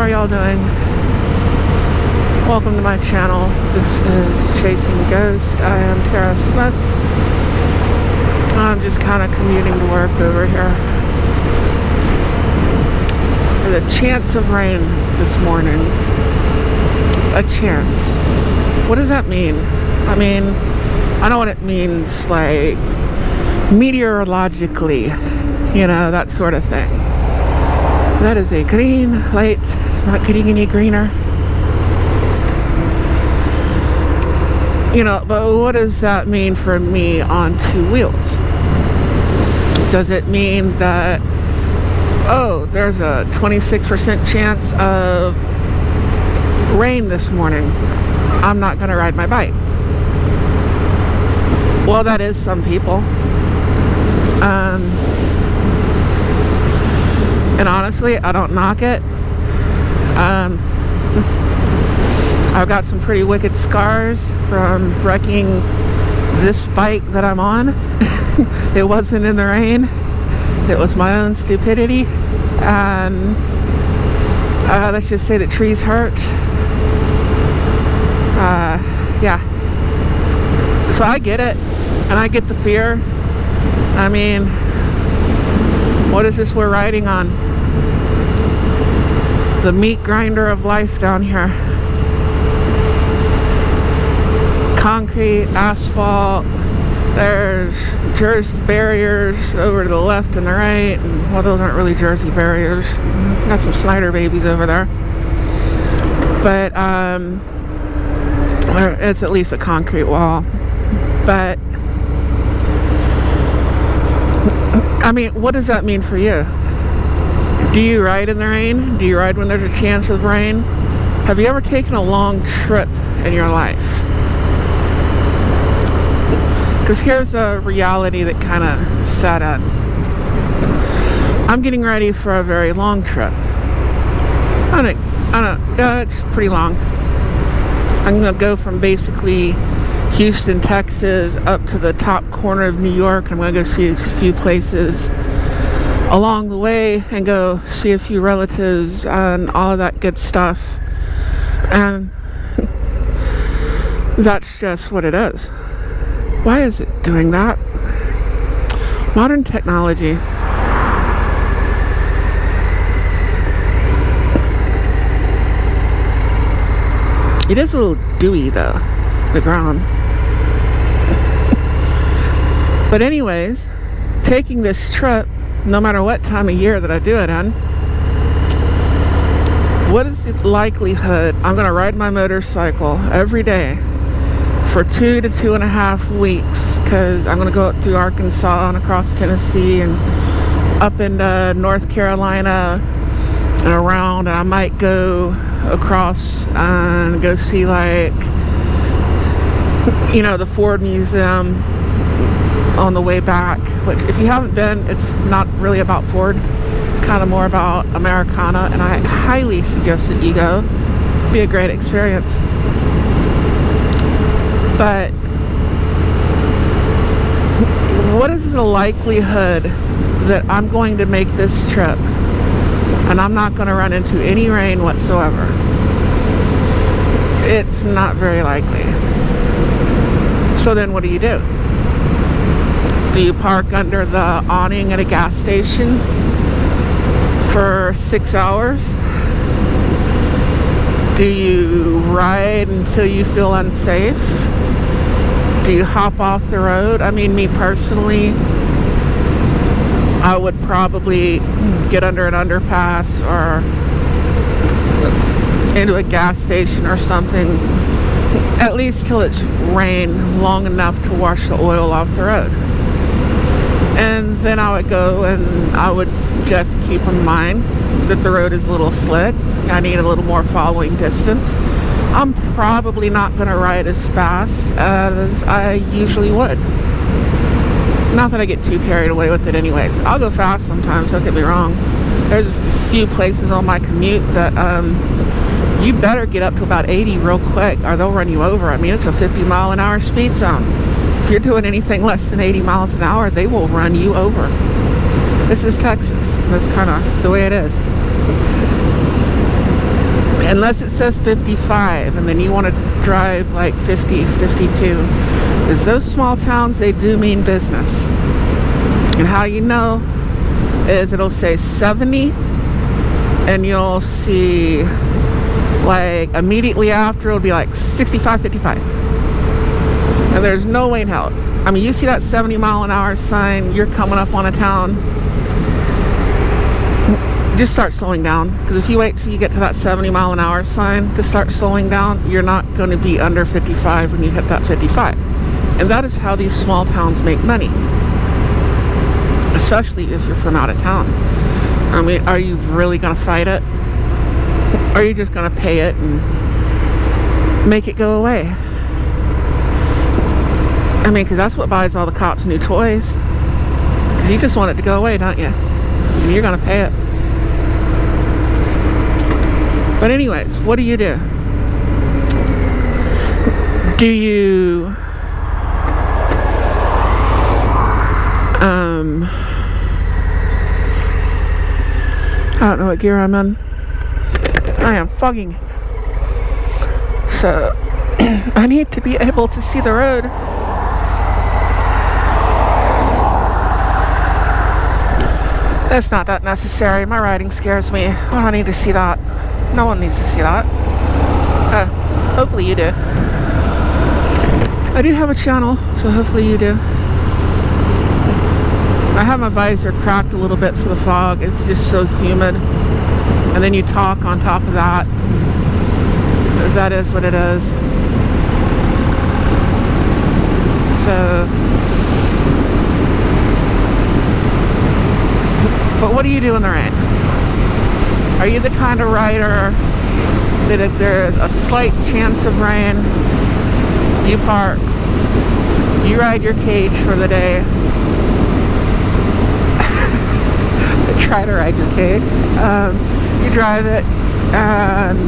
are y'all doing? Welcome to my channel. This is Chasing Ghost. I am Tara Smith. I'm just kind of commuting to work over here. There's a chance of rain this morning. A chance. What does that mean? I mean, I know what it means, like meteorologically, you know, that sort of thing. That is a green light. It's not getting any greener. You know, but what does that mean for me on two wheels? Does it mean that, oh, there's a 26% chance of rain this morning, I'm not going to ride my bike? Well, that is some people. And honestly, I don't knock it. I've got some pretty wicked scars from wrecking this bike that I'm on. It wasn't in the rain. It was my own stupidity. And let's just say that trees hurt. Yeah. So I get it. And I get the fear. I mean, what is this we're riding on? The meat grinder of life down here. Concrete, asphalt, there's Jersey barriers over to the left and the right, and well, those aren't really Jersey barriers. Got some Snyder babies over there. But it's at least a concrete wall. But I mean, what does that mean for you? Do you ride in the rain? Do you ride when there's a chance of rain? Have you ever taken a long trip in your life? Because here's a reality that kind of set in. I'm getting ready for a very long trip. It's pretty long. I'm going to go from basically Houston, Texas, up to the top corner of New York. I'm going to go see a few places along the way and go see a few relatives and all of that good stuff. And that's just what it is. Why is it doing that? Modern technology. It is a little dewy though, the ground. But anyways, taking this trip, no matter what time of year that I do it in, what is the likelihood I'm going to ride my motorcycle every day for 2 to 2.5 weeks? Because I'm going to go up through Arkansas and across Tennessee and up into North Carolina and around, and I might go across and go see, like, you know, the Ford Museum on the way back, which if you haven't been, it's not really about Ford. It's kind of more about Americana, and I highly suggest that you go. It'd be a great experience. But what is the likelihood that I'm going to make this trip and I'm not going to run into any rain whatsoever? It's not very likely. So then what do? Do you park under the awning at a gas station for 6 hours? Do you ride until you feel unsafe? Do you hop off the road? I mean, me personally, I would probably get under an underpass or into a gas station or something, at least till it's rained long enough to wash the oil off the road. And then I would go and I would just keep in mind that the road is a little slick. I need a little more following distance. I'm probably not going to ride as fast as I usually would. Not that I get too carried away with it anyways. I'll go fast sometimes, don't get me wrong. There's a few places on my commute that you better get up to about 80 real quick or they'll run you over. I mean, it's a 50-mile-an-hour speed zone. If you're doing anything less than 80 miles an hour, they will run you over. This is Texas. That's kind of the way it is. Unless it says 55 and then you want to drive like 50, 52. Because those small towns, they do mean business. And how you know is it'll say 70 and you'll see like immediately after it'll be like 65, 55. And there's no way in hell. I mean, you see that 70 mile an hour sign, you're coming up on a town, just start slowing down. Because if you wait till you get to that 70 mile an hour sign to start slowing down, you're not going to be under 55 when you hit that 55. And that is how these small towns make money, especially if you're from out of town. I mean, are you really going to fight it? Or are you just going to pay it and make it go away? I mean, because that's what buys all the cops new toys. Because you just want it to go away, don't you? And you're going to pay it. But anyways, what do? Do you I don't know what gear I'm in. I am fogging. So I need to be able to see the road. That's not that necessary. My riding scares me. I don't need to see that. No one needs to see that. Hopefully you do. I do have a channel, so hopefully you do. I have my visor cracked a little bit for the fog. It's just so humid. And then you talk on top of that. That is what it is. So, but what do you do in the rain? Are you the kind of rider that if there's a slight chance of rain, you park, you ride your cage for the day, try to ride your cage, you drive it, and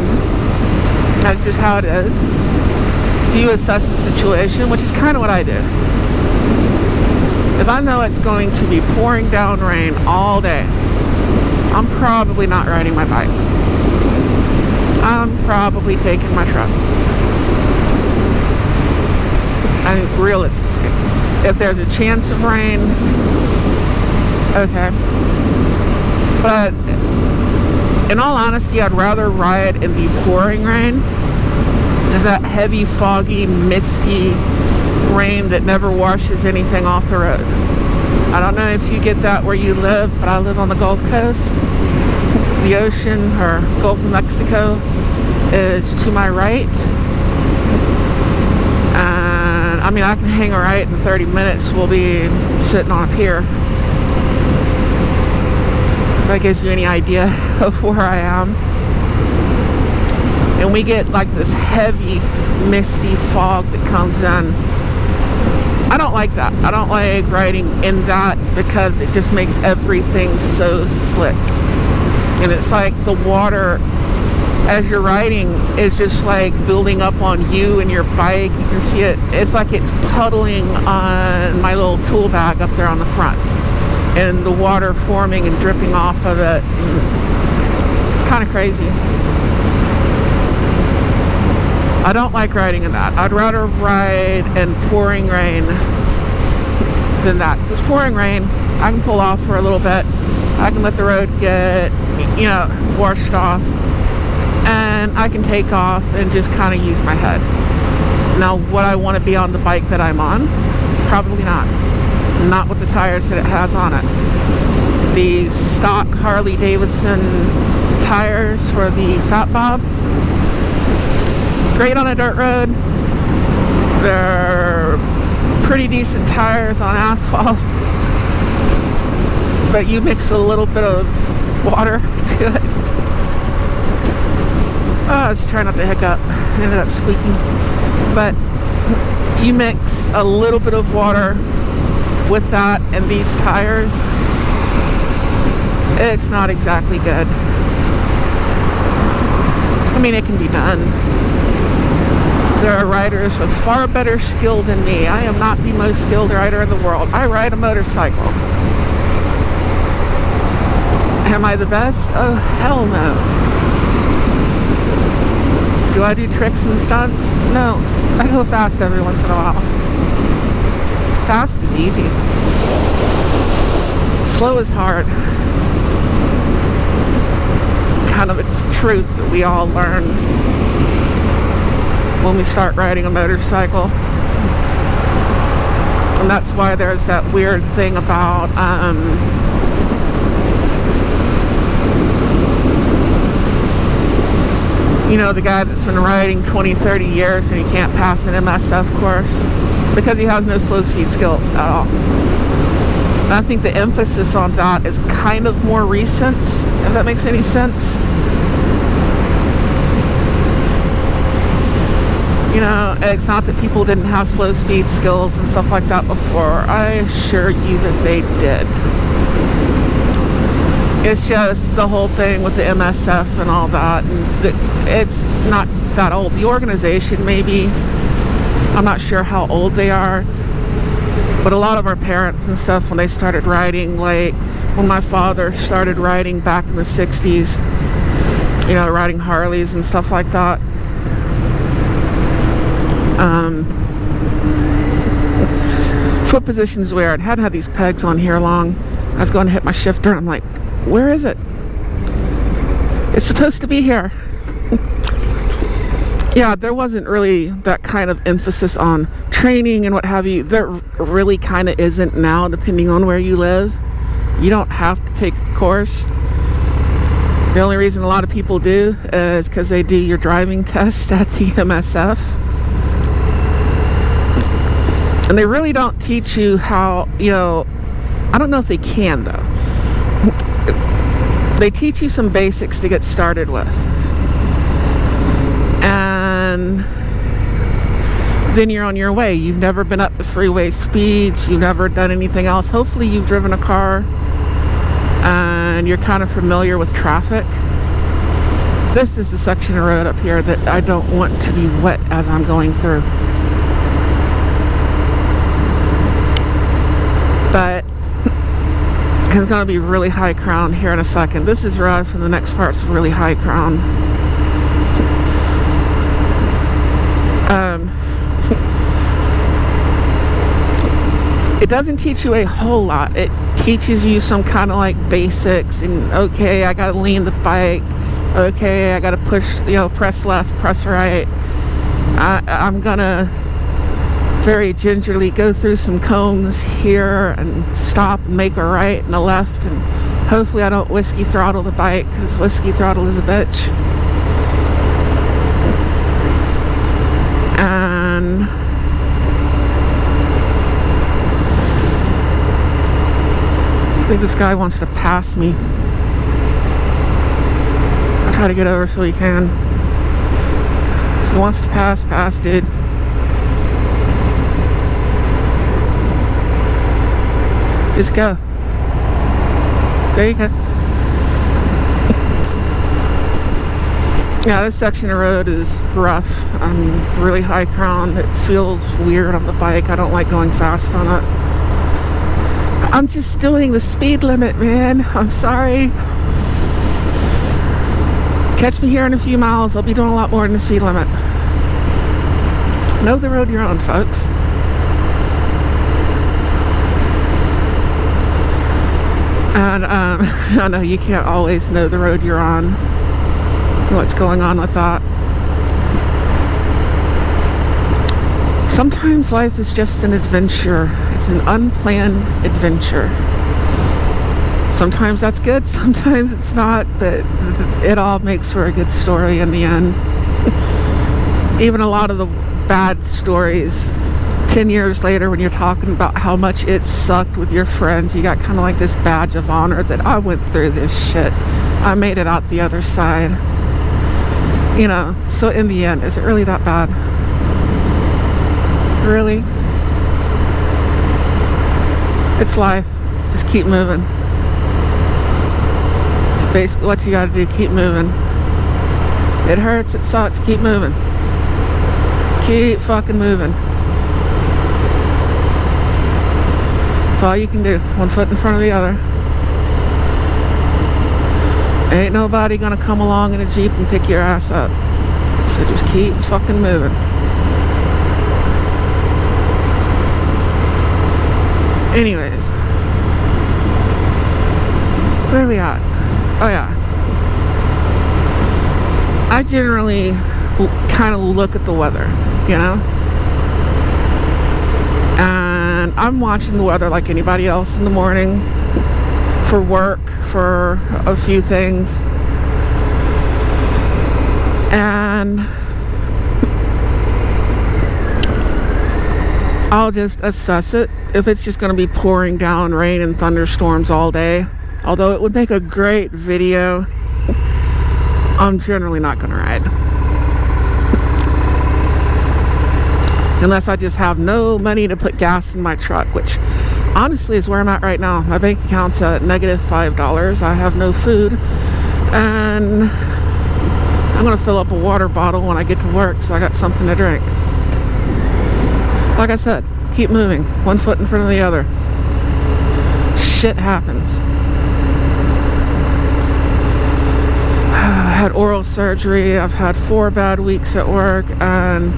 that's just how it is. Do you assess the situation, which is kind of what I do. If I know it's going to be pouring down rain all day, I'm probably not riding my bike. I'm probably taking my truck. I mean, realistically, if there's a chance of rain, okay. But in all honesty, I'd rather ride in the pouring rain than that heavy, foggy, misty rain that never washes anything off the road. I don't know if you get that where you live, but I live on the Gulf Coast. The ocean, or Gulf of Mexico, is to my right. And I mean, I can hang a right in 30 minutes. We'll be sitting on a pier. If that gives you any idea of where I am. And we get like this heavy, misty fog that comes in. I don't like that. I don't like riding in that because it just makes everything so slick. And it's like the water as you're riding is just like building up on you and your bike. You can see it. It's like it's puddling on my little tool bag up there on the front. And the water forming and dripping off of it. It's kind of crazy. I don't like riding in that. I'd rather ride in pouring rain than that. Because pouring rain, I can pull off for a little bit. I can let the road get, washed off. And I can take off and just kind of use my head. Now, would I want to be on the bike that I'm on? Probably not. Not with the tires that it has on it. The stock Harley-Davidson tires for the Fat Bob. Great on a dirt road. They're pretty decent tires on asphalt. But you mix a little bit of water to it. Oh, I was trying not to hiccup. Ended up squeaking. But you mix a little bit of water with that and these tires. It's not exactly good. I mean, it can be done. There are riders with far better skill than me. I am not the most skilled rider in the world. I ride a motorcycle. Am I the best? Oh, hell no. Do I do tricks and stunts? No. I go fast every once in a while. Fast is easy. Slow is hard. Kind of a truth that we all learn when we start riding a motorcycle. And that's why there's that weird thing about you know, the guy that's been riding 20, 30 years and he can't pass an MSF course because he has no slow speed skills at all. And I think the emphasis on that is kind of more recent, if that makes any sense. You know, it's not that people didn't have slow speed skills and stuff like that before. I assure you that they did. It's just the whole thing with the MSF and all that. And it's not that old. The organization, maybe, I'm not sure how old they are, but a lot of our parents and stuff, when they started riding, like when my father started riding back in the 60s, you know, riding Harleys and stuff like that. Foot position is weird. I hadn't had these pegs on here long. I was going to hit my shifter and I'm like, where is it? It's supposed to be here. Yeah, there wasn't really that kind of emphasis on training and what have you. There really kind of isn't now, depending on where you live. You don't have to take a course. The only reason a lot of people do is because they do your driving test at the MSF. And they really don't teach you how, you know, I don't know if they can though. They teach you some basics to get started with. And then you're on your way. You've never been up to freeway speeds. You've never done anything else. Hopefully you've driven a car and you're kind of familiar with traffic. This is the section of road up here that I don't want to be wet as I'm going through. But it's going to be really high crown here in a second. This is rough and the next part's really high crown. It doesn't teach you a whole lot. It teaches you some kind of like basics and okay, I gotta lean the bike. Okay, I gotta push, you know, press left, press right. I'm gonna very gingerly go through some cones here and stop and make a right and a left, and hopefully I don't whiskey throttle the bike because whiskey throttle is a bitch. And I think this guy wants to pass me. I'll try to get over so he can. If he wants to pass, pass, dude. Just go. There you go. Yeah, this section of road is rough. Really high crown. It feels weird on the bike. I don't like going fast on it. I'm just doing the speed limit, man. I'm sorry. Catch me here in a few miles. I'll be doing a lot more than the speed limit. Know the road you're on, folks. And I know you can't always know the road you're on, what's going on with that. Sometimes life is just an adventure. It's an unplanned adventure. Sometimes that's good, sometimes it's not, but it all makes for a good story in the end. Even a lot of the bad stories, 10 years later when you're talking about how much it sucked with your friends, you got kind of like this badge of honor that I went through this shit. I made it out the other side. You know, so in the end, is it really that bad? Really? It's life. Just keep moving. It's basically what you gotta do, keep moving. It hurts, it sucks, keep moving. Keep fucking moving. That's all you can do. One foot in front of the other. Ain't nobody gonna come along in a Jeep and pick your ass up. So just keep fucking moving. Anyways, where are we at? Oh yeah, I generally kind of look at the weather, you know, and I'm watching the weather like anybody else in the morning for work, for a few things, and I'll just assess it. If it's just going to be pouring down rain and thunderstorms all day, although it would make a great video, I'm generally not going to ride. Unless I just have no money to put gas in my truck, which honestly is where I'm at right now. My bank account's at -$5. I have no food, and I'm going to fill up a water bottle when I get to work so I got something to drink. Like I said, keep moving, one foot in front of the other. Shit happens. I had oral surgery. I've had 4 bad weeks at work, and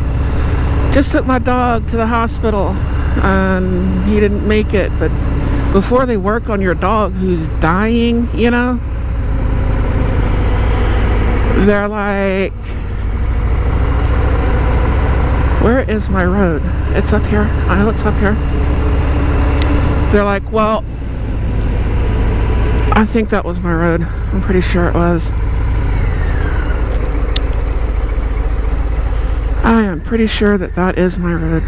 just took my dog to the hospital, and he didn't make it. But before they work on your dog who's dying, you know, they're like, where is my road? It's up here. I know it's up here. They're like, well, I think that was my road. I'm pretty sure it was. I am pretty sure that that is my road.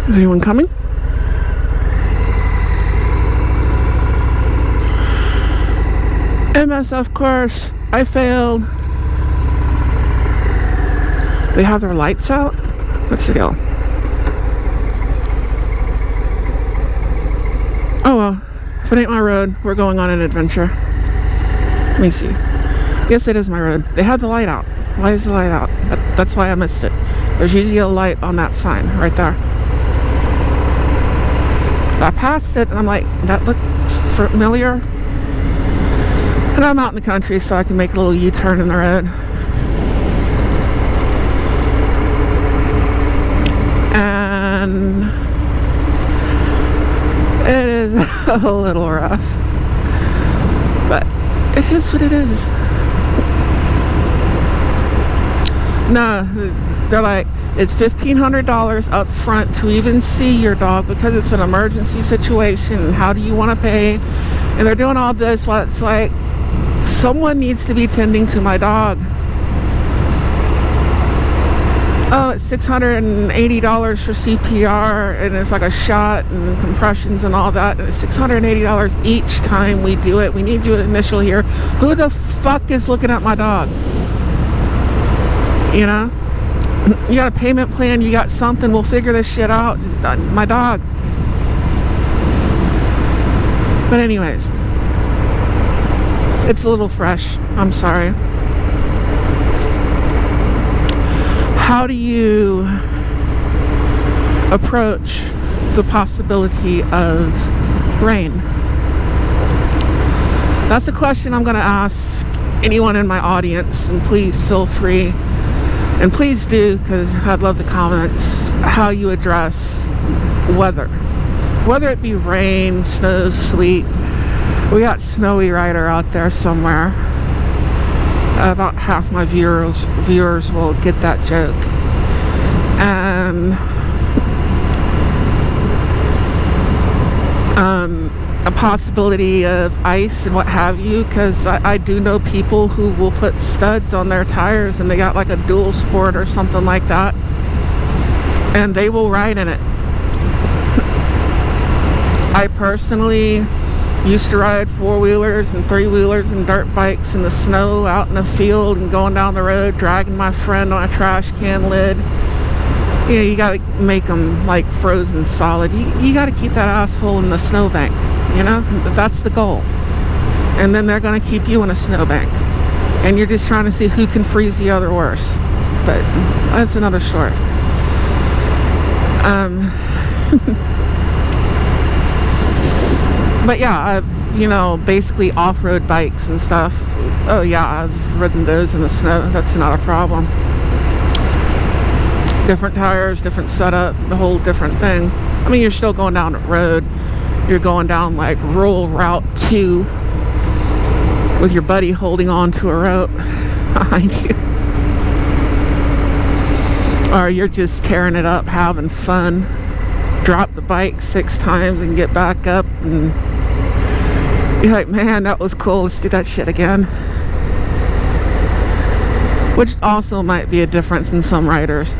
Is anyone coming? MSF course. I failed. They have their lights out? What's the deal? Oh well, if it ain't my road, we're going on an adventure. Let me see. Yes, it is my road. They have the light out. Why is the light out? That's why I missed it. There's usually a light on that sign right there. I passed it and I'm like, that looks familiar. And I'm out in the country, so I can make a little U-turn in the road. And it is a little rough, but it is what it is. No, they're like, it's $1,500 up front to even see your dog because it's an emergency situation. How do you want to pay? And they're doing all this while it's like, someone needs to be tending to my dog. Oh, it's $680 for CPR, and it's like a shot and compressions and all that, and it's $680 each time we do it. We need you initial here. Who the fuck is looking at my dog? You know? You got a payment plan, you got something, we'll figure this shit out. Just, my dog. But anyways, it's a little fresh. I'm sorry. How do you approach the possibility of rain? That's a question I'm going to ask anyone in my audience, and please feel free, and please do, because I'd love the comments, how you address weather. Whether it be rain, snow, sleet. We got Snowy Rider out there somewhere. About half my viewers will get that joke. And a possibility of ice and what have you, because I do know people who will put studs on their tires and they got like a dual sport or something like that, and they will ride in it. I personally used to ride 4-wheelers and 3-wheelers and dirt bikes in the snow out in the field and going down the road, dragging my friend on a trash can lid. You know, you gotta make them like frozen solid. You gotta keep that asshole in the snowbank, you know? That's the goal. And then they're gonna keep you in a snowbank. And you're just trying to see who can freeze the other worse. But that's another story. But yeah, I've, you know, basically off-road bikes and stuff. oh yeah, I've ridden those in the snow. That's not a problem. Different tires, different setup, the whole different thing. I mean, you're still going down the road. You're going down like rural Route 2 with your buddy holding on to a rope behind you. Or you're just tearing it up, having fun. Drop the bike 6 times and get back up and you're like, man, that was cool. Let's do that shit again. Which also might be a difference in some riders.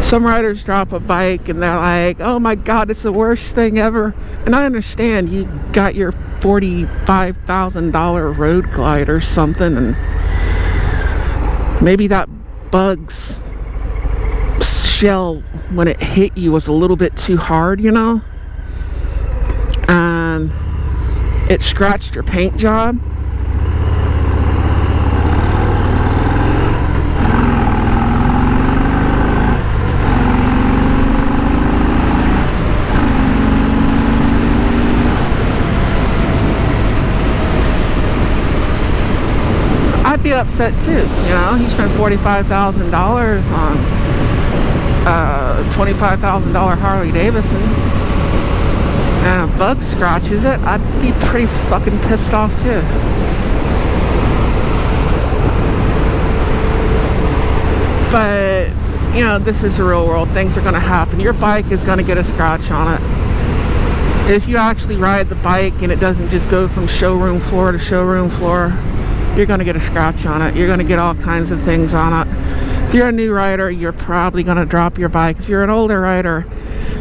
Some riders drop a bike and they're like, oh my god, it's the worst thing ever. And I understand you got your $45,000 road glide or something, and maybe that bug's shell when it hit you was a little bit too hard, you know, and it scratched your paint job. I'd be upset too, you know. He spent $45,000 on $25,000 Harley-Davidson and a bug scratches it. I'd be pretty fucking pissed off too. But you know, this is the real world. Things are going to happen. Your bike is going to get a scratch on it. If you actually ride the bike and it doesn't just go from showroom floor to showroom floor, you're going to get a scratch on it. You're going to get all kinds of things on it. If you're a new rider, you're probably going to drop your bike. If you're an older rider,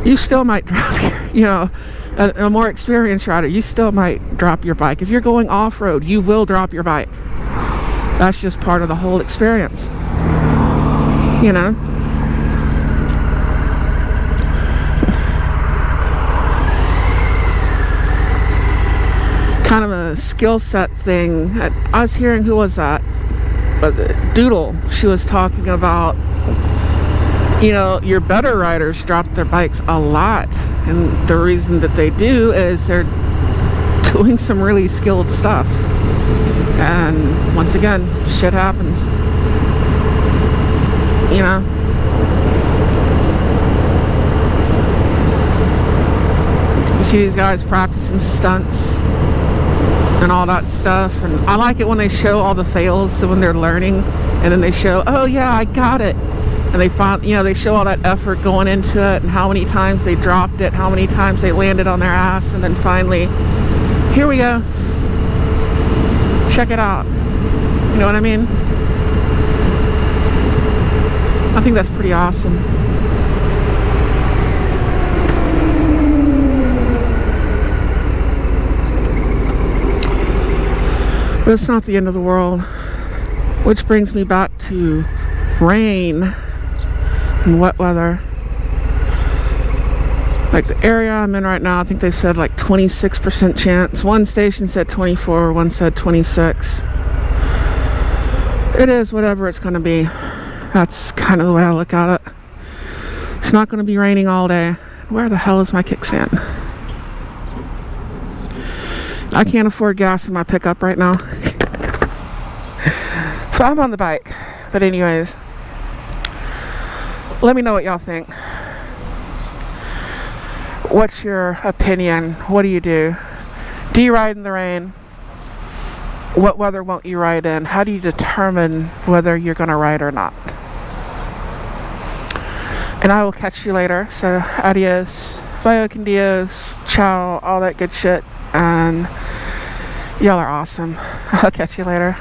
you still might drop your, you know, a more experienced rider, you still might drop your bike. If you're going off-road, you will drop your bike. That's just part of the whole experience, you know. Kind of a skill set thing. I was hearing, who was that? Was it Doodle? She was talking about, you know, your better riders drop their bikes a lot, and the reason that they do is they're doing some really skilled stuff. And once again, shit happens, you know. You see these guys practicing stunts and all that stuff, and I like it when they show all the fails. So when they're learning, and then they show, oh yeah, I got it, and they find, you know, they show all that effort going into it and how many times they dropped it, how many times they landed on their ass, and then finally, here we go, check it out. You know what I mean? I think that's pretty awesome. But it's not the end of the world. Which brings me back to rain and wet weather. Like the area I'm in right now, I think they said like 26% chance. One station said 24, one said 26. It is whatever it's going to be. That's kind of the way I look at it. It's not going to be raining all day. Where the hell is my kickstand? I can't afford gas in my pickup right now. So I'm on the bike. But anyways, let me know what y'all think. What's your opinion? What do you do? Do you ride in the rain? What weather won't you ride in? How do you determine whether you're going to ride or not? And I will catch you later. So adios, vaya con Dios, ciao, all that good shit. And y'all are awesome. I'll catch you later.